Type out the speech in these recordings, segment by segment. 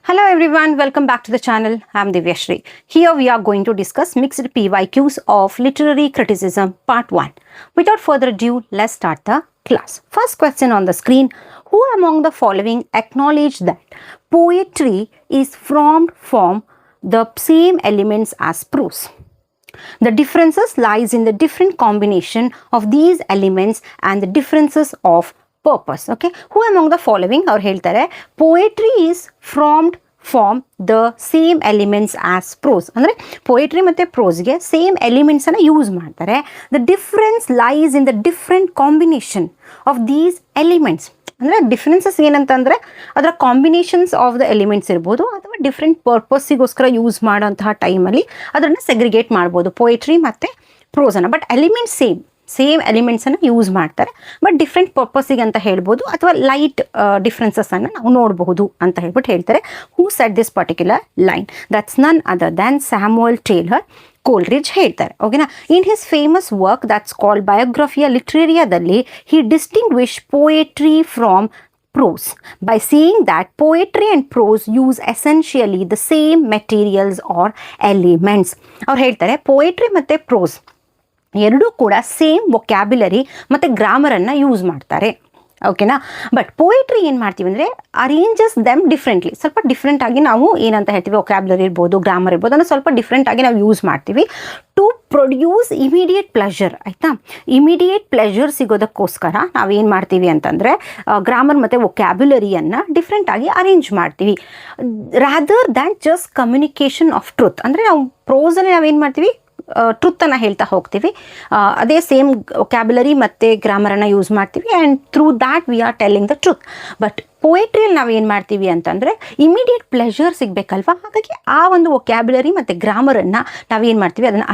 Hello everyone, welcome back to the channel. I'm Divyashri. Here we are going to discuss mixed PYQs of literary criticism part 1. Without further ado, let's start the class. First question on the screen. Who among the following acknowledge that poetry is formed from the same elements as prose? The differences lies in the different combination of these elements and the differences of purpose. Okay, who among the following ಅವ್ರು ಹೇಳ್ತಾರೆ poetry is formed from the same elements as prose. ಅಂದರೆ poetry ಮತ್ತು ಪ್ರೋಸ್ಗೆ same ಎಲಿಮೆಂಟ್ಸನ್ನು use ಮಾಡ್ತಾರೆ. The difference lies in the different combination of these elements. ಅಂದರೆ differences ಏನಂತಂದರೆ ಅದರ combinations of the elements ಇರ್ಬೋದು ಅಥವಾ ಡಿಫ್ರೆಂಟ್ ಪರ್ಪಸ್ಸಿಗೋಸ್ಕರ ಯೂಸ್ ಮಾಡೋಂತಹ ಟೈಮಲ್ಲಿ ಅದನ್ನು ಸೆಗ್ರಿಗೇಟ್ ಮಾಡ್ಬೋದು ಪೊಯೆಟ್ರಿ ಮತ್ತು ಪ್ರೋಸನ್ನು. ಬಟ್ ಎಲಿಮೆಂಟ್ಸ್ ಸೇಮ್ ಎಲಿಮೆಂಟ್ಸನ್ನು ಯೂಸ್ ಮಾಡ್ತಾರೆ, ಬಟ್ ಡಿಫ್ರೆಂಟ್ ಪರ್ಪಸ್ಸಿಗೆ ಅಂತ ಹೇಳ್ಬೋದು ಅಥವಾ ಲೈಟ್ ಡಿಫ್ರೆನ್ಸಸ್ಸನ್ನು ನಾವು ನೋಡಬಹುದು ಅಂತ ಹೇಳ್ಬಿಟ್ಟು ಹೇಳ್ತಾರೆ. Who set this particular line? That's none other than Samuel Taylor Coleridge ಹೇಳ್ತಾರೆ. ಓಕೆನಾ. In his famous work that's called Biographia ಲಿಟ್ರೇರಿಯಾದಲ್ಲಿ he distinguish poetry from prose by saying that poetry and prose use essentially the same materials or elements. ಅವ್ರು ಹೇಳ್ತಾರೆ poetry ಮತ್ತು pros ಎರಡೂ ಕೂಡ same vocabulary ಮತ್ತು ಗ್ರಾಮರನ್ನು ಯೂಸ್ ಮಾಡ್ತಾರೆ. ಓಕೆನಾ. ಬಟ್ ಪೋಯೆಟ್ರಿ ಏನು ಮಾಡ್ತೀವಿ ಅಂದರೆ ಅರೇಂಜಸ್ ದೆಮ್ ಡಿಫ್ರೆಂಟ್ಲಿ, ಸ್ವಲ್ಪ ಡಿಫ್ರೆಂಟಾಗಿ ನಾವು ಏನಂತ ಹೇಳ್ತೀವಿ, ವೊಕ್ಯಾಬ್ಯುಲರಿ ಇರ್ಬೋದು, ಗ್ರಾಮರ್ ಇರ್ಬೋದು, ಅದನ್ನು ಸ್ವಲ್ಪ ಡಿಫ್ರೆಂಟಾಗಿ ನಾವು ಯೂಸ್ ಮಾಡ್ತೀವಿ ಟು ಪ್ರೊಡ್ಯೂಸ್ ಇಮಿಡಿಯೇಟ್ ಪ್ಲೆಷರ್. ಆಯಿತಾ, ಇಮಿಡಿಯೇಟ್ ಪ್ಲೆಷರ್ ಸಿಗೋದಕ್ಕೋಸ್ಕರ ನಾವೇನು ಮಾಡ್ತೀವಿ ಅಂತಂದರೆ ಗ್ರಾಮರ್ ಮತ್ತು ವೊಕ್ಯಾಬ್ಯುಲರಿಯನ್ನು ಡಿಫ್ರೆಂಟಾಗಿ ಅರೇಂಜ್ ಮಾಡ್ತೀವಿ rather than just communication of truth. ಅಂದರೆ ನಾವು ಪ್ರೋಸಲ್ಲಿ ನಾವೇನು ಮಾಡ್ತೀವಿ, ಟ್ರುತ್ತನ್ನು ಹೇಳ್ತಾ ಹೋಗ್ತೀವಿ, ಅದೇ ಸೇಮ್ ವೊಕ್ಯಾಬ್ಯುಲರಿ ಮತ್ತು ಗ್ರಾಮರನ್ನು ಯೂಸ್ ಮಾಡ್ತೀವಿ and through that we are telling the truth. But ಪೋಯೆಟ್ರಿಯಲ್ಲಿ ನಾವು ಏನು ಮಾಡ್ತೀವಿ ಅಂತಂದರೆ ಇಮಿಡಿಯೇಟ್ ಪ್ಲೆಷರ್ ಸಿಗಬೇಕಲ್ವ, ಹಾಗಾಗಿ ಆ ಒಂದು ವೊಕ್ಯಾಬ್ಯುಲರಿ ಮತ್ತು ಗ್ರಾಮರನ್ನು ನಾವೇನು ಮಾಡ್ತೀವಿ, ಅದನ್ನು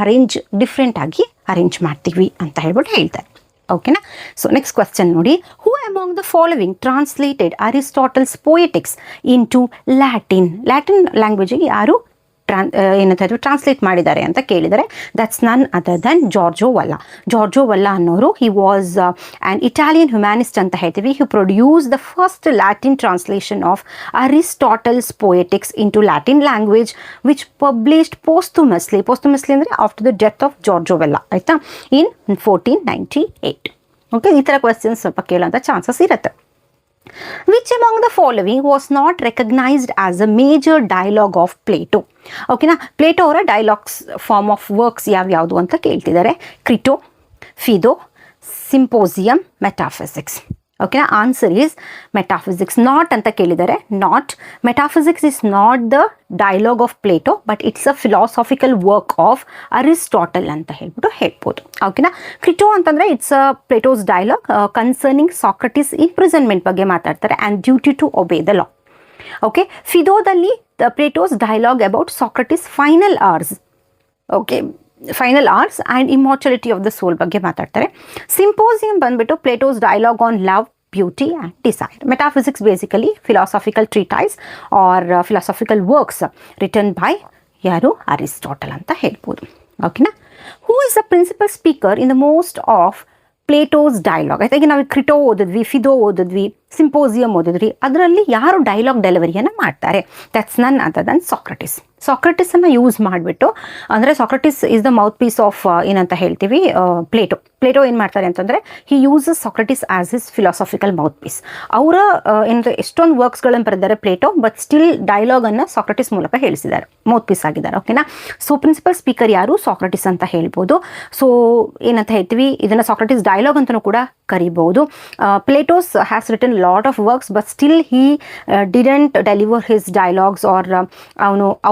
ಡಿಫ್ರೆಂಟಾಗಿ ಅರೇಂಜ್ ಮಾಡ್ತೀವಿ ಅಂತ ಹೇಳ್ಬಿಟ್ಟು ಹೇಳ್ತಾರೆ. ಓಕೆನಾ. ಸೊ ನೆಕ್ಸ್ಟ್ ಕ್ವೆಶ್ಚನ್ ನೋಡಿ. Who among the following translated Aristotle's Poetics into Latin ಲ್ಯಾಂಗ್ವೇಜಿಗೆ ಯಾರು ಏನಂತ ಟ್ರಾನ್ಸ್ಲೇಟ್ ಮಾಡಿದ್ದಾರೆ ಅಂತ ಕೇಳಿದರೆ that's none other Dhan Giorgio Valla ಅನ್ನೋರು. He was an Italian humanist ಅಂತ ಹೇಳ್ತೀವಿ. He produce the first Latin translation of Aristotle's Poetics into Latin language which published posthumously ಅಂದರೆ after the death of Giorgio Valla, ಆಯಿತಾ, in 1498. Okay, ಈ ಥರ questions ಸ್ವಲ್ಪ ಕೇಳೋಂಥ chances ಇರುತ್ತೆ. Which among the following was not recognized as a major dialogue of Plato? ಓಕೆನಾ. Plato ಅವರ dialogues form of works ಯಾವ್ಯಾವುದು ಅಂತ ಕೇಳ್ತಿದ್ದಾರೆ. Crito, Phaedo, Symposium, Metaphysics. ಓಕೆನಾ. Answer is Metaphysics. ನಾಟ್ ಅಂತ ಕೇಳಿದ್ದಾರೆ. Not Metaphysics is not the dialogue of Plato, but it's a philosophical work of Aristotle ಅಂತ ಹೇಳ್ಬೋದು. ಓಕೆನಾ. ಕ್ರಿಟೋ ಅಂತಂದರೆ it's a Plato's dialogue concerning Socrates imprisonment ಬಗ್ಗೆ ಮಾತಾಡ್ತಾರೆ and duty to obey the law. Okay. ಫಿದೋದಲ್ಲಿ the Plato's dialogue about Socrates final hours and immortality of the soul ಬಗ್ಗೆ ಮಾತಾಡ್ತಾರೆ. Symposium ಬಂದ್ಬಿಟ್ಟು Plato's dialogue on love, beauty and desire. Metaphysics basically philosophical treatise or philosophical works written by ಯಾರು, Aristotle ಅಂತ ಹೇಳ್ಬೋದು. ಓಕೆನಾ. Who is the principal speaker in the most of Plato's dialogue? ಆಯ್ತಾ, ಈಗ ನಾವು ಕ್ರಿಟೋ ಓದಿದ್ವಿ, ಫಿದೋ ಓದಿದ್ವಿ, ಸಿಂಪೋಸಿಯಂ ಓದಿದ್ವಿ, ಅದರಲ್ಲಿ ಯಾರು ಡೈಲಾಗ್ ಡೆಲಿವರಿಯನ್ನು ಮಾಡ್ತಾರೆ? That's none other Dhan ಸಾಕ್ರಟಿಸನ್ನು use ಮಾಡಿಬಿಟ್ಟು, ಅಂದರೆ Socrates is the mouth piece of ಏನಂತ ಹೇಳ್ತೀವಿ ಪ್ಲೇಟೋ ಏನು ಮಾಡ್ತಾರೆ ಅಂತಂದರೆ he uses Socrates as his philosophical mouth piece. ಅವರ ಏನಂದರೆ ಎಷ್ಟೊಂದು ವರ್ಕ್ಸ್ಗಳನ್ನು ಬರೆದಿದ್ದಾರೆ ಪ್ಲೇಟೋ, ಬಟ್ ಸ್ಟಿಲ್ ಡೈಲಾಗನ್ನು ಸಾಕ್ರಟಿಸ್ ಮೂಲಕ ಹೇಳಿಸಿದ್ದಾರೆ, ಮೌತ್ ಪೀಸ್ ಆಗಿದ್ದಾರೆ. ಓಕೆನಾ. ಸೊ ಪ್ರಿನ್ಸಿಪಲ್ ಸ್ಪೀಕರ್ ಯಾರು? ಸಾಕ್ರಟಿಸ್ ಅಂತ ಹೇಳ್ಬೋದು. ಸೊ ಏನಂತ ಹೇಳ್ತೀವಿ, ಇದನ್ನು ಸಾಕ್ರಟಿಸ್ ಡೈಲಾಗ್ ಅಂತಲೂ ಕೂಡ ಕರಿಬಹುದು. Plato's has written lot of works, but still he didn't deliver his dialogues or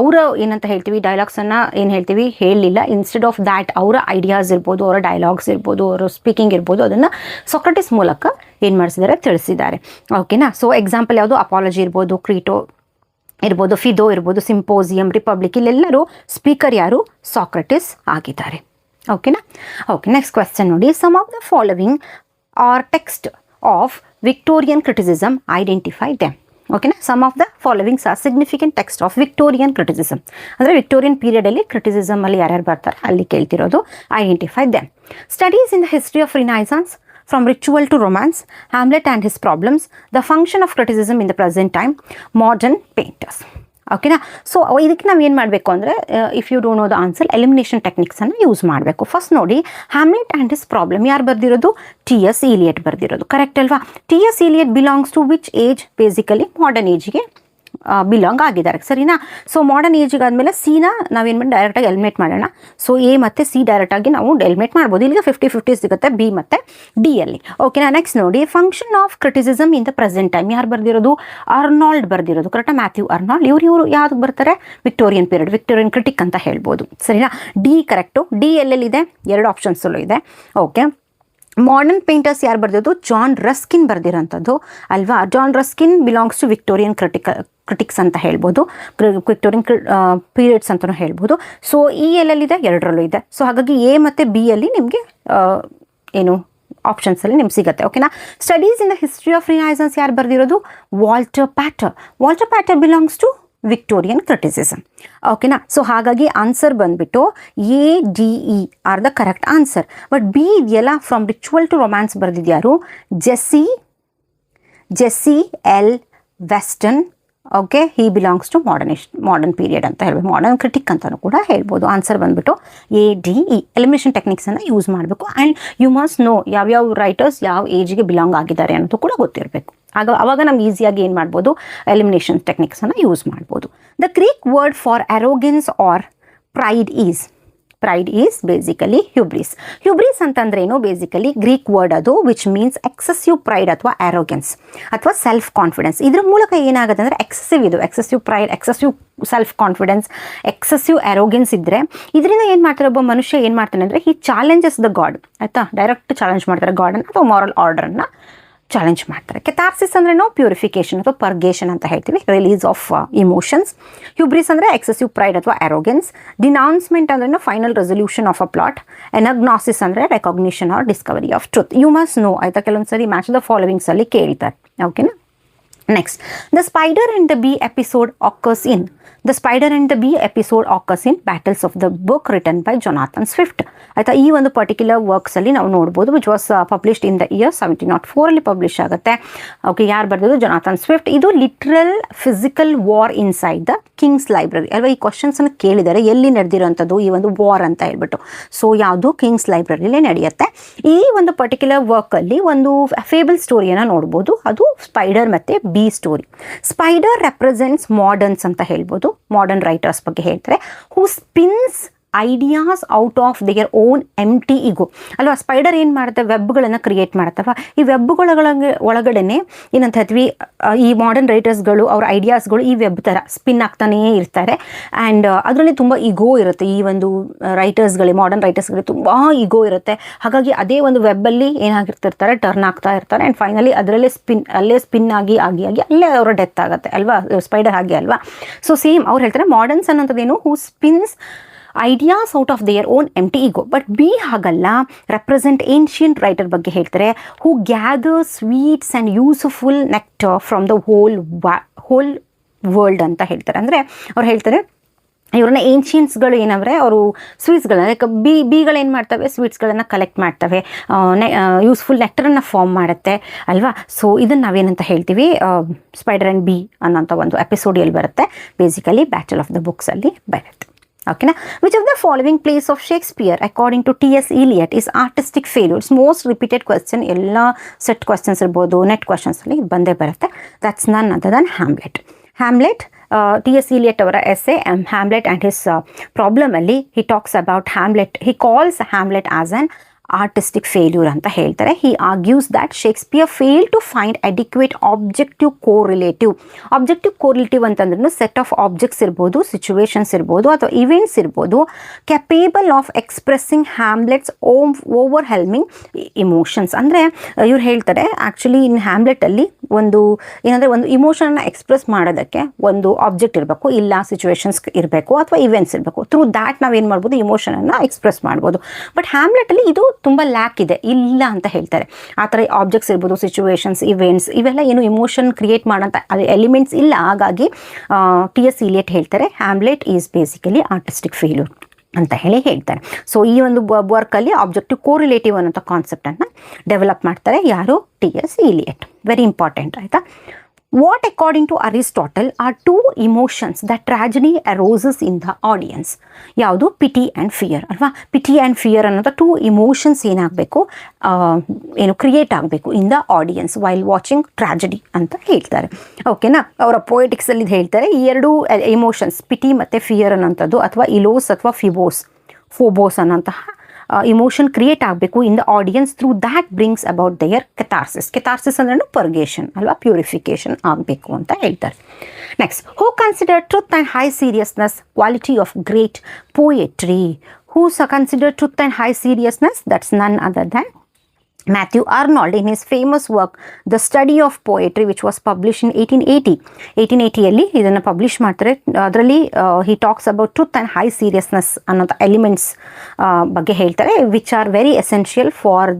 ಅವರ ಏನಂತ ಹೇಳ್ತೀವಿ ಡೈಲಾಗ್ಸನ್ನು ಏನು ಹೇಳ್ತೀವಿ ಹೇಳಲಿಲ್ಲ. ಇನ್ಸ್ಟೆಡ್ ಆಫ್ ದ್ಯಾಟ್ ಅವರ ಐಡಿಯಾಸ್ ಇರ್ಬೋದು, ಅವರ ಡೈಲಾಗ್ಸ್ ಇರ್ಬೋದು, ಅವರ ಸ್ಪೀಕಿಂಗ್ ಇರ್ಬೋದು, ಅದನ್ನು ಸಾಕ್ರಟಿಸ್ ಮೂಲಕ ಏನು ಮಾಡಿಸಿದ್ದಾರೆ, ತಿಳಿಸಿದ್ದಾರೆ. ಓಕೆನಾ. ಸೊ ಎಕ್ಸಾಂಪಲ್ ಯಾವುದು? ಅಪಾಲಜಿ ಇರ್ಬೋದು, ಕ್ರೀಟೋ ಇರ್ಬೋದು, ಫಿದೋ ಇರ್ಬೋದು, ಸಿಂಪೋಸಿಯಂ, ರಿಪಬ್ಲಿಕ್, ಇಲ್ಲೆಲ್ಲರೂ ಸ್ಪೀಕರ್ ಯಾರು? ಸಾಕ್ರಟಿಸ್ ಆಗಿದ್ದಾರೆ. ಓಕೆನಾ. ಓಕೆ, ನೆಕ್ಸ್ಟ್ ಕ್ವೆಶ್ಚನ್ ನೋಡಿ. Some of the following are text of Victorian criticism, identify them. ಓಕೆನಾ. Some of the followings are significant text of Victorian criticism. ಅಂದರೆ ವಿಕ್ಟೋರಿಯನ್ ಪೀರಿಯಡಲ್ಲಿ ಕ್ರಿಟಿಸಿಸಮಲ್ಲಿ ಯಾರ್ಯಾರು ಬರ್ತಾರೆ ಅಲ್ಲಿ ಕೇಳ್ತಿರೋದು. Identify them. Studies in the history of Renaissance from ritual to romance, Hamlet and his problems, the function of criticism in the present time, modern painters. ಓಕೆನಾ. So ಇದಕ್ಕೆ ನಾವು ಏನು ಮಾಡಬೇಕು ಅಂದರೆ, if you don't know the answer, elimination ಟೆಕ್ನಿಕ್ಸನ್ನು use ಮಾಡಬೇಕು. First ನೋಡಿ, Hamlet and his problem ಯಾರು ಬರೆದಿರೋದು? ಟಿ.ಎಸ್. ಇಲಿಯಟ್ ಬರೆದಿರೋದು. ಕರೆಕ್ಟ್ ಅಲ್ವಾ? T S. Eliot belongs to which age? Basically modern ಏಜ್ಗೆ ಬಿಲಾಂಗ್ ಆಗಿದ್ದಾರೆ, ಸರಿನಾ. ಸೊ ಮಾಡರ್ನ್ ಏಜಿಗೆ ಆದಮೇಲೆ ಸಿನ ನಾವೇನು ಮಾಡಿ ಡೈರೆಕ್ಟಾಗಿ ಎಲಿಮಿನೇಟ್ ಮಾಡೋಣ. ಸೊ ಎ ಮತ್ತು ಸಿ ಡೈರೆಕ್ಟಾಗಿ ನಾವು ಎಲಿಮಿನೇಟ್ ಮಾಡ್ಬೋದು. ಇಲ್ಲಿಗೆ 50-50 ಸಿಗುತ್ತೆ ಬಿ ಮತ್ತು ಡಿ ಅಲ್ಲಿ. ಓಕೆನಾ. ನೆಕ್ಸ್ಟ್ ನೋಡಿ, function of criticism in the present time ಯಾರು ಬರೆದಿರೋದು? ಅರ್ನಾಲ್ಡ್ ಬರೆದಿರೋದು. ಕರೆಕ್ಟಾ? Matthew Arnold. ಇವರು ಯಾವ್ದು ಬರ್ತಾರೆ? ವಿಕ್ಟೋರಿಯನ್ ಪೀರಿಯಡ್, ವಿಕ್ಟೋರಿಯನ್ ಕ್ರಿಟಿಕ್ ಅಂತ ಹೇಳ್ಬೋದು, ಸರಿನಾ. D correct. ಡಿ ಎಲ್ಲೆಲ್ಲಿದೆ? 2 ಆಪ್ಷನ್ಸಲ್ಲೂ ಇದೆ. ಓಕೆ. ಮಾಡರ್ನ್ ಪೇಂಟರ್ಸ್ ಯಾರು ಬರೆದಿರೋದು? ಜಾನ್ ರಸ್ಕಿನ್ ಬರೆದಿರೋಂಥದ್ದು ಅಲ್ವಾ. John Ruskin belongs to Victorian critics ಅಂತ ಹೇಳ್ಬೋದು, ವಿಕ್ಟೋರಿಯನ್ ಪೀರಿಯಡ್ಸ್ ಅಂತಲೂ ಹೇಳ್ಬೋದು. ಸೊ ಈ ಎಲ್ಲೆಲ್ಲಿದೆ? 2ರಲ್ಲೂ ಇದೆ. ಸೊ ಹಾಗಾಗಿ ಎ ಮತ್ತು ಬಿ ಅಲ್ಲಿ ನಿಮಗೆ ಏನು ಆಪ್ಷನ್ಸಲ್ಲಿ ನಿಮ್ಗೆ ಸಿಗುತ್ತೆ. ಓಕೆನಾ. Studies in the history of Renaissance ಯಾರು ಬರೆದಿರೋದು? Walter Pater. Walter Pater belongs to Victorian criticism. ಓಕೆನಾ. ಸೊ ಹಾಗಾಗಿ ಆನ್ಸರ್ ಬಂದ್ಬಿಟ್ಟು ADE are the correct answer. But B ಇದೆಯಲ್ಲ, ಫ್ರಮ್ ರಿಚುವಲ್ ಟು ರೊಮ್ಯಾನ್ಸ್ ಬರೆದಿದ್ಯಾರು? Jessie L Weston. Okay. He belongs to modern period ಅಂತ ಹೇಳ್ಬೋದು, modern critic ಅಂತಲೂ ಕೂಡ ಹೇಳ್ಬೋದು. ಆನ್ಸರ್ ಬಂದ್ಬಿಟ್ಟು ADE. ಎಲಿಮಿನೇಷನ್ ಟೆಕ್ನಿಕ್ಸನ್ನು ಯೂಸ್ ಮಾಡಬೇಕು. ಆ್ಯಂಡ್ ಯು ಮಸ್ಟ್ ನೋ ಯಾವ್ಯಾವ ರೈಟರ್ಸ್ ಯಾವ ಏಜ್ಗೆ ಬಿಲಾಂಗ್ ಆಗಿದ್ದಾರೆ ಅನ್ನೋದು ಕೂಡ ಗೊತ್ತಿರಬೇಕು. ಆವಾಗ ನಮ್ಗೆ ಈಸಿಯಾಗಿ ಏನು ಮಾಡ್ಬೋದು? ಎಲಿಮಿನೇಷನ್ ಟೆಕ್ನಿಕ್ಸನ್ನು ಯೂಸ್ ಮಾಡ್ಬೋದು. The Greek word for arrogance or pride is basically hubris. Hubris ಅಂತಂದ್ರೇನು? ಬೇಸಿಕಲಿ ಗ್ರೀಕ್ ವರ್ಡ್ ಅದು, ವಿಚ್ ಮೀನ್ಸ್ ಎಕ್ಸೆಸಿವ್ ಪ್ರೈಡ್ ಅಥವಾ ಅರೋಗೆನ್ಸ್ ಅಥವಾ ಸೆಲ್ಫ್ ಕಾನ್ಫಿಡೆನ್ಸ್. ಇದ್ರ ಮೂಲಕ ಏನಾಗುತ್ತೆ ಅಂದರೆ excessive pride, excessive self confidence, excessive arrogance ಇದ್ದರೆ ಇದರಿಂದ ಏನು ಮಾಡ್ತಾರೆ? ಒಬ್ಬ ಮನುಷ್ಯ ಏನು ಮಾಡ್ತಾನೆ ಅಂದರೆ, ಹಿ ಚಾಲೆಂಜಸ್ ದ ಗಾಡ್. ಆಯಿತಾ? ಡೈರೆಕ್ಟ್ ಚಾಲೆಂಜ್ ಮಾಡ್ತಾರೆ ಗಾಡನ್ನು ಅಥವಾ ಮಾರಲ್ ಆರ್ಡರನ್ನು ಚಾಲೆಂಜ್ ಮಾಡ್ತಾರೆ. ಕೆಥಾರ್ಸಿಸ್ ಅಂದ್ರೆ ಪ್ಯೂರಿಫಿಕೇಶನ್ ಅಥವಾ ಪರ್ಗೇಷನ್ ಅಂತ ಹೇಳ್ತೀವಿ, ರಿಲೀಸ್ ಆಫ್ ಇಮೋಷನ್ಸ್. ಹ್ಯೂಬ್ರಿಸ್ ಅಂದರೆ ಎಕ್ಸೆಸಿವ್ ಪ್ರೈಡ್ ಅಥವಾ ಅರೋಗೆನ್ಸ್. ಡಿನೌನ್ಸ್ಮೆಂಟ್ ಅಂದ್ರೆ final resolution of a plot. Anagnorisis ಅಂದರೆ recognition or discovery of truth. You must know, ಆಯ್ತಾ? ಕೆಲವೊಂದ್ಸರಿ ಮ್ಯಾಚ್ ದ ಫಾಲೋವಿಂಗ್ಸ್ ಅಲ್ಲಿ ಕೇಳಿದ್ದಾರೆ. ಓಕೆನಾ. Next, the spider and the bee episode occurs in. The spider and the bee episode occurs in battles of the book written by Jonathan Swift. ಆಯಿತಾ? ಈ ಒಂದು particular ವರ್ಕ್ಸಲ್ಲಿ ನಾವು ನೋಡ್ಬೋದು, which was published in the year 1704 ಅಲ್ಲಿ publish ಆಗುತ್ತೆ. Okay. ಯಾರು ಬರೆದಿದ್ದು? Jonathan Swift. ಇದು literal physical war inside the king's library ಅಲ್ವಾ. ಈ ಕ್ವಶನ್ಸನ್ನು ಕೇಳಿದ್ದಾರೆ, ಎಲ್ಲಿ ನಡೆದಿರೋಂಥದ್ದು ಈ ಒಂದು ವಾರ್ ಅಂತ ಹೇಳ್ಬಿಟ್ಟು. ಸೊ ಯಾವುದು? ಕಿಂಗ್ಸ್ ಲೈಬ್ರರಿಲೇ ನಡೆಯುತ್ತೆ. ಈ ಒಂದು ಪರ್ಟಿಕ್ಯುಲರ್ ವರ್ಕಲ್ಲಿ ಒಂದು ಫೇಬಲ್ ಸ್ಟೋರಿಯನ್ನು ನೋಡ್ಬೋದು, ಅದು ಸ್ಪೈಡರ್ ಮತ್ತು bee story. Spider represents moderns ಅಂತ ಹೇಳ್ಬೋದು, ಮಾಡರ್ನ್ ರೈಟರ್ಸ್ ಬಗ್ಗೆ ಹೇಳ್ತಾರೆ, who spins ideas out of their own empty ego ಅಲ್ವಾ. ಸ್ಪೈಡರ್ ಏನು ಮಾಡುತ್ತೆ? ವೆಬ್ಗಳನ್ನು ಕ್ರಿಯೇಟ್ ಮಾಡುತ್ತವ. ಈ ವೆಬ್ಗಳ ಒಳಗಡೆನೆ ಏನಂತ ಹೇಳ್ತೀವಿ, ಈ ಮಾಡರ್ನ್ ರೈಟರ್ಸ್ಗಳು ಅವ್ರ ಐಡಿಯಾಸ್ಗಳು ಈ ವೆಬ್ ಥರ ಸ್ಪಿನ್ ಆಗ್ತಾನೇ ಇರ್ತಾರೆ. ಆ್ಯಂಡ್ ಅದರಲ್ಲಿ ತುಂಬ ಈಗೋ ಇರುತ್ತೆ. ಈ ಒಂದು ರೈಟರ್ಸ್ಗಳಿಗೆ, ಮಾಡರ್ನ್ ರೈಟರ್ಸ್ಗಳಿಗೆ ತುಂಬ ಈಗೋ ಇರುತ್ತೆ. ಹಾಗಾಗಿ ಅದೇ ಒಂದು ವೆಬ್ಬಲ್ಲಿ ಏನಾಗಿರ್ತಿರ್ತಾರೆ, ಟರ್ನ್ ಆಗ್ತಾ ಇರ್ತಾರೆ. ಆ್ಯಂಡ್ ಫೈನಲಿ ಅದರಲ್ಲೇ ಸ್ಪಿನ್ ಆಗಿ ಅಲ್ಲೇ ಅವರ ಡೆತ್ ಆಗುತ್ತೆ ಅಲ್ವಾ. ಸ್ಪೈಡರ್ ಹಾಗೆ ಅಲ್ವಾ. ಸೊ ಸೇಮ್ ಅವ್ರು ಹೇಳ್ತಾರೆ, ಮಾಡರ್ನ್ಸ್ ಅನ್ನೋಂಥದ್ದೇನು, who spins ideas out of their own empty ego. But bee ಹಾಗಲ್ಲ, ರೆಪ್ರೆಸೆಂಟ್ ಏನ್ಷಿಯಂಟ್ ರೈಟರ್ ಬಗ್ಗೆ ಹೇಳ್ತಾರೆ, who gather sweets and useful nectar from the whole world ಅಂತ ಹೇಳ್ತಾರೆ. ಅಂದರೆ ಅವ್ರು ಹೇಳ್ತಾರೆ, ಇವ್ರನ್ನ ಏನ್ಷಿಯನ್ಸ್ಗಳು ಏನಂದರೆ ಅವರು ಸ್ವೀಟ್ಸ್ಗಳನ್ನ, ಲೈಕ್ ಬಿಗಳೇನು ಮಾಡ್ತವೆ? ಸ್ವೀಟ್ಸ್ಗಳನ್ನು ಕಲೆಕ್ಟ್ ಮಾಡ್ತವೆ, ಯೂಸ್ಫುಲ್ ನೆಕ್ಟರನ್ನು ಫಾರ್ಮ್ ಮಾಡುತ್ತೆ ಅಲ್ವಾ. ಸೊ ಇದನ್ನು ನಾವೇನಂತ ಹೇಳ್ತೀವಿ? ಸ್ಪೈಡರ್ ಆ್ಯಂಡ್ ಬಿ ಅನ್ನೋಂಥ ಒಂದು ಎಪಿಸೋಡ್ ಎಲ್ಲಿ ಬರುತ್ತೆ? ಬೇಸಿಕಲಿ ಬ್ಯಾಟಲ್ ಆಫ್ ದ ಬುಕ್ಸಲ್ಲಿ ಬರುತ್ತೆ. ಓಕೆನಾ. Which of the following plays of Shakespeare according to T.S. Eliot is artistic failure? It's most repeated question. ಎಲ್ಲ ಸೆಟ್ ಕ್ವಶನ್ಸ್ ಇರ್ಬೋದು, ನೆಟ್ ಕ್ವಶನ್ಸಲ್ಲಿ ಬಂದೇ ಬರುತ್ತೆ. That's none other than Hamlet. T.S. Eliot ಅವರ essay Hamlet and his problem ಅಲ್ಲಿ he talks about Hamlet. He calls Hamlet as an artistic failure ಅಂತ ಹೇಳ್ತಾರೆ. He argues that Shakespeare fail to find adequate objective ಕೋರಿಲೇಟಿವ್. Objective ಕೋರಿಲೇಟಿವ್ ಅಂತಂದ್ರೂ set of objects ಇರ್ಬೋದು, situations ಇರ್ಬೋದು, ಅಥವಾ events ಇರ್ಬೋದು, capable of expressing ಹ್ಯಾಮ್ಲೆಟ್ಸ್ overwhelming emotions. ಅಂದರೆ ಇವ್ರು ಹೇಳ್ತಾರೆ, ಆ್ಯಕ್ಚುಲಿ ಇನ್ ಹ್ಯಾಮ್ಲೆಟಲ್ಲಿ ಒಂದು ಏನಂದರೆ, ಒಂದು ಇಮೋಷನನ್ನು ಎಕ್ಸ್ಪ್ರೆಸ್ ಮಾಡೋದಕ್ಕೆ ಒಂದು ಆಬ್ಜೆಕ್ಟ್ ಇರಬೇಕು, ಇಲ್ಲ ಸಿಚುವೇಶನ್ಸ್ ಇರಬೇಕು, ಅಥವಾ ಇವೆಂಟ್ಸ್ ಇರಬೇಕು. ಥ್ರೂ ದ್ಯಾಟ್ ನಾವೇನು ಮಾಡ್ಬೋದು? ಇಮೋಷನನ್ನು ಎಕ್ಸ್ಪ್ರೆಸ್ ಮಾಡ್ಬೋದು. ಬಟ್ ಹ್ಯಾಮ್ಲೆಟಲ್ಲಿ ಇದು ತುಂಬ ಲ್ಯಾಕ್ ಇದೆ, ಇಲ್ಲ ಅಂತ ಹೇಳ್ತಾರೆ. ಆ ಥರ ಆಬ್ಜೆಕ್ಟ್ಸ್ ಇರ್ಬೋದು, ಸಿಚುವೇಶನ್ಸ್, ಇವೆಂಟ್ಸ್, ಇವೆಲ್ಲ ಏನು ಇಮೋಷನ್ ಕ್ರಿಯೇಟ್ ಮಾಡೋಂಥ ಎಲಿಮೆಂಟ್ಸ್ ಇಲ್ಲ. ಹಾಗಾಗಿ T.S. Eliot ಹೇಳ್ತಾರೆ, Hamlet is basically artistic failure ಅಂತ ಹೇಳ್ತಾರೆ. ಸೊ ಈ ಒಂದು ವರ್ಕಲ್ಲಿ ಆಬ್ಜೆಕ್ಟಿವ್ ಕೋರಿಲೇಟಿವ್ ಅನ್ನೋಂಥ ಕಾನ್ಸೆಪ್ಟನ್ನು ಡೆವಲಪ್ ಮಾಡ್ತಾರೆ ಯಾರು? T.S. Eliot. Very important. ಆಯಿತಾ? What according to Aristotle are two emotions that tragedy arouses in the audience? ಯಾವುದು ಪಿಟಿ ಆ್ಯಂಡ್ ಫಿಯರ್ ಅಲ್ವಾ. ಪಿಟಿ ಆ್ಯಂಡ್ ಫಿಯರ್ ಅನ್ನೋದು ಟೂ ಇಮೋಷನ್ಸ್ ಏನಾಗಬೇಕು, ಏನು ಕ್ರಿಯೇಟ್ ಆಗಬೇಕು in the audience while watching ಟ್ರಾಜಡಿ ಅಂತ ಹೇಳ್ತಾರೆ. ಓಕೆನಾ, ಅವರ ಪೊಯೆಟಿಕ್ಸಲ್ಲಿ ಹೇಳ್ತಾರೆ ಈ ಎರಡು ಇಮೋಷನ್ಸ್ ಪಿಟಿ ಮತ್ತು ಫಿಯರ್ ಅನ್ನೋಂಥದ್ದು ಅಥವಾ ಇಲೋಸ್ ಅಥವಾ ಫೋಬೋಸ್ ಅನ್ನೋಂತಹ ಇಮೋಷನ್ ಕ್ರಿಯೇಟ್ ಆಗಬೇಕು in the audience. Through that brings about there catharsis. Catharsis ಅಂದ್ರೆ ಪರ್ಗೇಷನ್ ಅಲ್ವಾ, ಪ್ಯೂರಿಫಿಕೇಶನ್ ಆಗಬೇಕು ಅಂತ ಹೇಳ್ತಾರೆ. Next, who consider truth and high seriousness quality of great poetry? Who consider truth and high seriousness? That's none other than Matthew Arnold in his famous work The Study of Poetry, which was published in 1880. 1880ಯಲ್ಲಿ ಇದನ್ನು publish ಮಾಡ್ತಾರೆ. ಅದರಲ್ಲಿ he talks about truth and high seriousness ಅನ್ನೋಂಥ elements ಬಗ್ಗೆ ಹೇಳ್ತಾರೆ, which are very essential for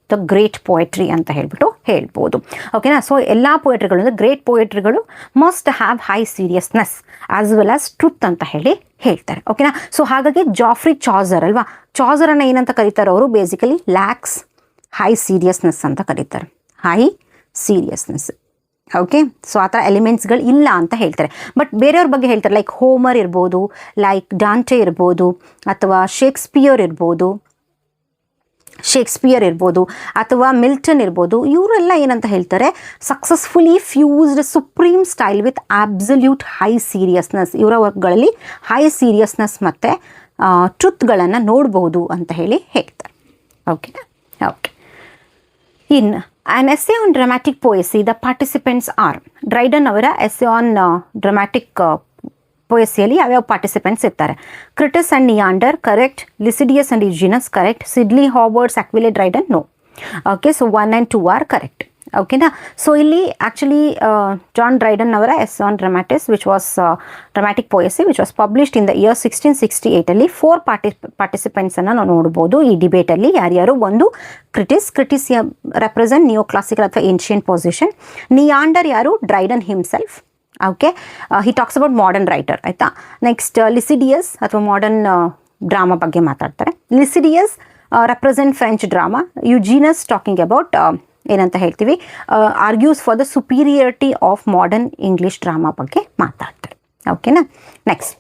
the great poetry ಅಂತ ಹೇಳ್ಬೋದು. ಓಕೆನಾ, so ಎಲ್ಲ ಪೊಯೆಟ್ರಿಗಳು ಅಂದರೆ ಗ್ರೇಟ್ ಪೊಯೆಟ್ರಿಗಳು must have high seriousness as well as truth ಅಂತ ಹೇಳ್ತಾರೆ. ಓಕೆನಾ, ಸೊ ಹಾಗಾಗಿ ಜಾಫ್ರಿ ಚಾಸರ್ ಅಲ್ವಾ, ಚಾಸರನ್ನು ಏನಂತ ಕರೀತಾರೆ ಅವರು, ಬೇಸಿಕಲಿ ಲ್ಯಾಕ್ಸ್ ಹೈ ಸೀರಿಯಸ್ನೆಸ್ ಅಂತ ಕರೀತಾರೆ, ಹೈ ಸೀರಿಯಸ್ನೆಸ್. ಓಕೆ, ಸೊ ಆ ಥರ ಎಲಿಮೆಂಟ್ಸ್ಗಳು ಇಲ್ಲ ಅಂತ ಹೇಳ್ತಾರೆ. ಬಟ್ ಬೇರೆಯವ್ರ ಬಗ್ಗೆ ಹೇಳ್ತಾರೆ, ಲೈಕ್ ಹೋಮರ್ ಇರ್ಬೋದು, ಲೈಕ್ ಡಾಂಟೆ ಇರ್ಬೋದು, ಅಥವಾ ಶೇಕ್ಸ್ಪಿಯರ್ ಇರ್ಬೋದು, ಅಥವಾ ಮಿಲ್ಟನ್ ಇರ್ಬೋದು. ಇವರೆಲ್ಲ ಏನಂತ ಹೇಳ್ತಾರೆ, successfully fused supreme style with absolute high seriousness. ಇವರ ವರ್ಕ್ಗಳಲ್ಲಿ ಹೈ ಸೀರಿಯಸ್ನೆಸ್ ಮತ್ತು ಟ್ರುತ್ಗಳನ್ನು ನೋಡ್ಬೋದು ಅಂತ ಹೇಳ್ತಾರೆ. ಓಕೆನಾ, okay. In an essay on dramatic poesy, the participants are Dryden ಅವರ ಎಸ್ಸೆ ಆನ್ ಡ್ರಾಮ್ಯಾಟಿಕ್ ಪೊಯಸಿಯಲ್ಲಿ ಯಾವ್ಯಾವ ಪಾರ್ಟಿಸಿಪೆಂಟ್ಸ್ ಇರ್ತಾರೆ? Crites and Neander, correct. Lisideius and Eugenius, correct. Sedley, Howard's, ಅಕ್ವಿಲೆ, Dryden, no. Okay, so 1 and 2 are correct. ಓಕೆನಾ, so ಇಲ್ಲಿ actually John Dryden ಅವರ essay on dramatic which was dramatic poesy which was published in the year 1668ಅಲ್ಲಿ 4 ಪಾರ್ಟಿಸಿಪೆಂಟ್ಸನ್ನು ನಾವು ನೋಡ್ಬೋದು ಈ ಡಿಬೇಟಲ್ಲಿ. ಯಾರ್ಯಾರು? ಒಂದು ಕ್ರಿಟಿಸ್ ರೆಪ್ರೆಸೆಂಟ್ ನಿಯೋ ಕ್ಲಾಸಿಕಲ್ ಅಥವಾ ಏನ್ಷಿಯಂಟ್ ಪೊಸಿಷನ್. ನಿಯಾಂಡರ್ ಯಾರು? Dryden himself. Okay, he talks about modern writer, ಆಯಿತಾ. ನೆಕ್ಸ್ಟ್ ಲಿಸಿಡಿಯಸ್ ಅಥವಾ ಮಾಡರ್ನ್ ಡ್ರಾಮಾ ಬಗ್ಗೆ ಮಾತಾಡ್ತಾರೆ. Lisideius represent French drama. Eugenius talking about ಏನಂತ ಹೇಳ್ತೀವಿ, argues for the superiority of modern English drama ಬಗ್ಗೆ ಮಾತಾಡ್ತಾರೆ. ಓಕೆನಾ, next,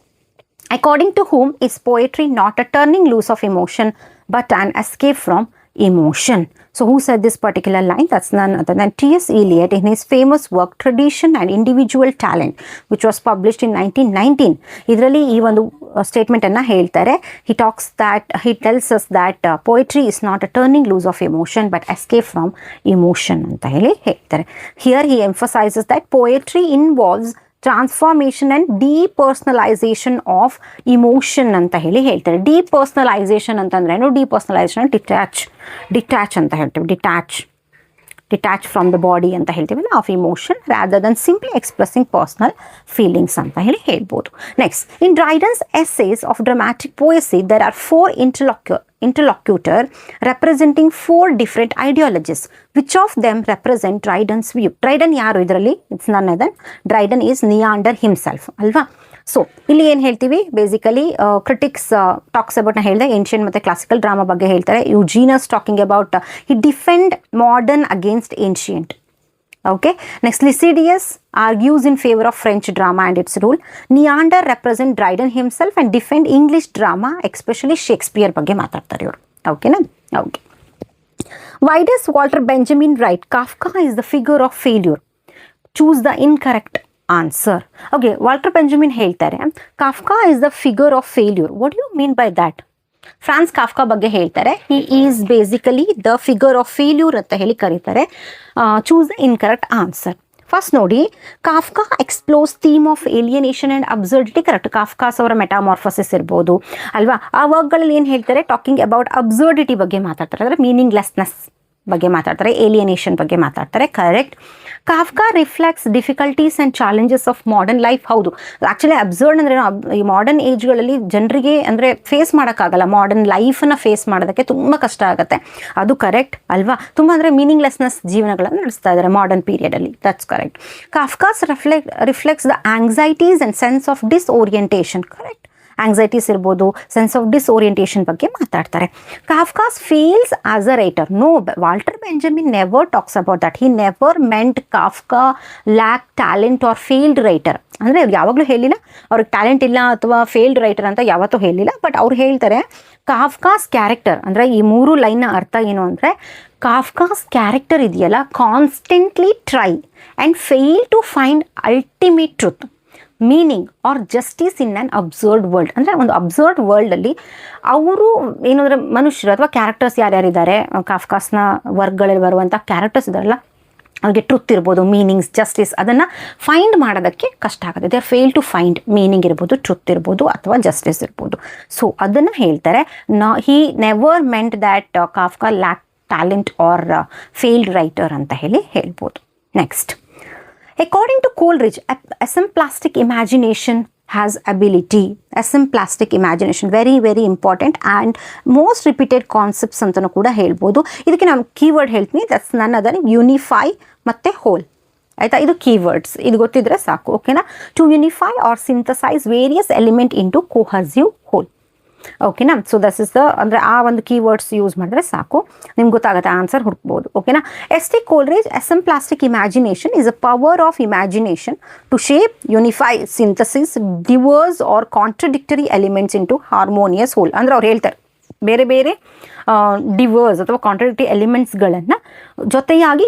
according to whom is poetry not a turning loose of emotion but an escape from emotion? So who said this particular line? That's none other than T.S. Eliot in his famous work Tradition and Individual Talent, which was published in 1919. ಇದರಲ್ಲಿ ಈ ಒಂದು ಸ್ಟೇಟ್ಮೆಂಟನ್ನು ಹೇಳ್ತಾರೆ. he tells us that poetry is not a turning loose of emotion but escape from emotion ಅಂತ ಹೇಳ್ತಾರೆ. Here he emphasizes that poetry involves transformation and depersonalisation of emotion ಅಂತ ಹೇಳ್ತಾರೆ. ಡಿಪರ್ಸ್ನಲೈಸೇಷನ್ ಅಂತಂದ್ರೆ ಏನು? ಡಿಪರ್ಸ್ನಲೈಸೇಷನ್ ಡಿಟ್ಯಾಚ್ ಅಂತ ಹೇಳ್ತೀವಿ. ಡಿಟ್ಯಾಚ್ ಫ್ರಮ್ ದ ಬಾಡಿ ಅಂತ ಹೇಳ್ತೀವಲ್ಲ, of emotion rather than simply expressing personal feelings ಅಂತ ಹೇಳ್ಬೋದು. Next, in Dryden's essays of dramatic poesy there are 4 interlocutor representing 4 different ideologies. Which of them represent Dryden's view? Dryden ಯಾರು ಇದರಲ್ಲಿ? It's none other than Dryden is Neander himself ಅಲ್ವಾ. So ಇಲ್ಲಿ ಏನು ಹೇಳ್ತೀವಿ, basically critics talks about, ನಾ ಹೇಳಿದೆ ancient ಮತ್ತು classical drama ಬಗ್ಗೆ ಹೇಳ್ತಾರೆ. Eugenius talking about he defend modern against ancient. Okay, next, Lycidius argues in favor of French drama and its role. Neander represent Dryden himself and defend English drama, especially Shakespeare ಬಗ್ಗೆ ಮಾತಾಡ್ತಾರೆ ಇವರು. ಓಕೆನಾ, okay. Why does Walter Benjamin write Kafka is the figure of failure? Choose the incorrect answer. Okay, Walter Benjamin ಹೇಳ್ತಾರೆ Kafka is the figure of failure. What do you mean by that? Franz Kafka ಬಗ್ಗೆ ಹೇಳ್ತಾರೆ, he is basically the figure of failure ಅಂತ ಕರೀತಾರೆ. Choose the incorrect answer. First ನೋಡಿ, Kafka explores theme of alienation and absurdity. Correct, Kafka's ಅವರ Metamorphosis ಇರ್ಬೋದು ಅಲ್ವಾ. ಆ ವರ್ಕ್ಗಳಲ್ಲಿ ಏನು ಹೇಳ್ತಾರೆ, ಟಾಕಿಂಗ್ ಅಬೌಟ್ ಅಬ್ಸರ್ಡಿಟಿ ಬಗ್ಗೆ ಮಾತಾಡ್ತಾರೆ, ಅಂದರೆ ಮೀನಿಂಗ್ಲೆಸ್ನೆಸ್ ಬಗ್ಗೆ ಮಾತಾಡ್ತಾರೆ, ಏಲಿಯನೇಷನ್ ಬಗ್ಗೆ ಮಾತಾಡ್ತಾರೆ. Correct. Kafka reflects difficulties and challenges of modern life. ಹೌದು, ಆ್ಯಕ್ಚುಲಿ ಅಬ್ಸರ್ಡ್ ಅಂದರೆ ಈ ಮಾಡರ್ನ್ ಏಜ್ಗಳಲ್ಲಿ ಜನರಿಗೆ ಅಂದರೆ ಫೇಸ್ ಮಾಡೋಕ್ಕಾಗಲ್ಲ, ಮಾಡರ್ನ್ ಲೈಫನ್ನು ಫೇಸ್ ಮಾಡೋದಕ್ಕೆ ತುಂಬ ಕಷ್ಟ ಆಗುತ್ತೆ. ಅದು ಕರೆಕ್ಟ್ ಅಲ್ವಾ. ತುಂಬ ಅಂದರೆ ಮೀನಿಂಗ್ಲೆಸ್ನೆಸ್ ಜೀವನಗಳನ್ನು ನಡೆಸ್ತಾ ಇದ್ದಾರೆ ಮಾಡರ್ನ್ ಪೀರಿಯಡಲ್ಲಿ. That's correct. Kafka's reflects the anxieties and sense of disorientation. Correct. Anxieties ಇರ್ಬೋದು, ಸೆನ್ಸ್ ಆಫ್ ಡಿಸ್ಓರಿಯಂಟೇಷನ್ ಬಗ್ಗೆ ಮಾತಾಡ್ತಾರೆ. Kafka's feels as a writer. No, Walter Benjamin never talks about that. He never meant Kafka lack talent or failed writer. ಅಂದರೆ ಯಾವಾಗಲೂ ಹೇಳಿಲ್ಲ ಅವ್ರಿಗೆ talent ಇಲ್ಲ ಅಥವಾ failed writer ಅಂತ ಯಾವತ್ತೂ ಹೇಳಿಲ್ಲ. ಬಟ್ ಅವ್ರು ಹೇಳ್ತಾರೆ ಕಾಫ್ಕಾಸ್ ಕ್ಯಾರೆಕ್ಟರ್, ಅಂದರೆ ಈ 3 ಲೈನ್ನ ಅರ್ಥ ಏನು ಅಂದರೆ, ಕಾಫ್ಕಾಸ್ ಕ್ಯಾರೆಕ್ಟರ್ ಇದೆಯಲ್ಲ, constantly try and fail to find ultimate truth, meaning or justice in an absurd world. ಅಂದರೆ ಒಂದು ಅಬ್ಸರ್ವ್ಡ್ ವರ್ಲ್ಡಲ್ಲಿ ಅವರು ಏನಂದರೆ ಮನುಷ್ಯರು ಅಥವಾ ಕ್ಯಾರೆಕ್ಟರ್ಸ್ ಯಾರ್ಯಾರಿದ್ದಾರೆ, ಕಾಫ್ಕಾಸ್ನ ವರ್ಕ್ಗಳಲ್ಲಿ ಬರುವಂಥ ಕ್ಯಾರೆಕ್ಟರ್ಸ್ ಇದಾರಲ್ಲ, ಅವ್ರಿಗೆ ಟ್ರುತ್ ಇರ್ಬೋದು, ಮೀನಿಂಗ್ಸ್, ಜಸ್ಟಿಸ್, ಅದನ್ನು ಫೈಂಡ್ ಮಾಡೋದಕ್ಕೆ ಕಷ್ಟ ಆಗುತ್ತೆ. They are fail to find meaning ಇರ್ಬೋದು, ಟ್ರುತ್ ಇರ್ಬೋದು ಅಥವಾ ಜಸ್ಟಿಸ್ ಇರ್ಬೋದು. ಸೊ ಅದನ್ನು ಹೇಳ್ತಾರೆ. He never meant that Kafka lack talent or failed writer ಅಂತ ಹೇಳ್ಬೋದು. Next, according to Coleridge, esemplastic imagination has ability. Esemplastic imagination very very important and most repeated concepts ಅಂತಲೂ ಕೂಡ ಹೇಳ್ಬೋದು. ಇದಕ್ಕೆ ನಾನು ಕೀವರ್ಡ್ ಹೇಳ್ತೀನಿ, ದಟ್ಸ್ ನನ್ ಅದರ್ ಯೂನಿಫೈ ಮತ್ತು hole. ಆಯಿತಾ, ಇದು ಕೀವರ್ಡ್ಸ್, ಇದು ಗೊತ್ತಿದ್ರೆ ಸಾಕು. ಓಕೆನಾ. To unify or synthesise various element into cohesive whole. ಓಕೆನಾ. ಸೊ ದಸ್ ಇಸ್ ದ, ಅಂದರೆ ಆ ಒಂದು ಕೀವರ್ಡ್ಸ್ ಯೂಸ್ ಮಾಡಿದ್ರೆ ಸಾಕು, ನಿಮ್ಗೆ ಗೊತ್ತಾಗುತ್ತೆ, ಆನ್ಸರ್ ಹುಡುಕ್ಬೋದು. ಓಕೆನಾ. S T. Coleridge, esemplastic imagination is a power of imagination to shape, unify, synthesis diverse or contradictory elements into harmonious whole. ಅಂದರೆ ಅವ್ರು ಹೇಳ್ತಾರೆ ಬೇರೆ ಬೇರೆ ಡಿವರ್ಸ್ ಅಥವಾ ಕಾಂಟ್ರಡಿಕ್ಟರಿ ಎಲಿಮೆಂಟ್ಸ್ಗಳನ್ನು ಜೊತೆಯಾಗಿ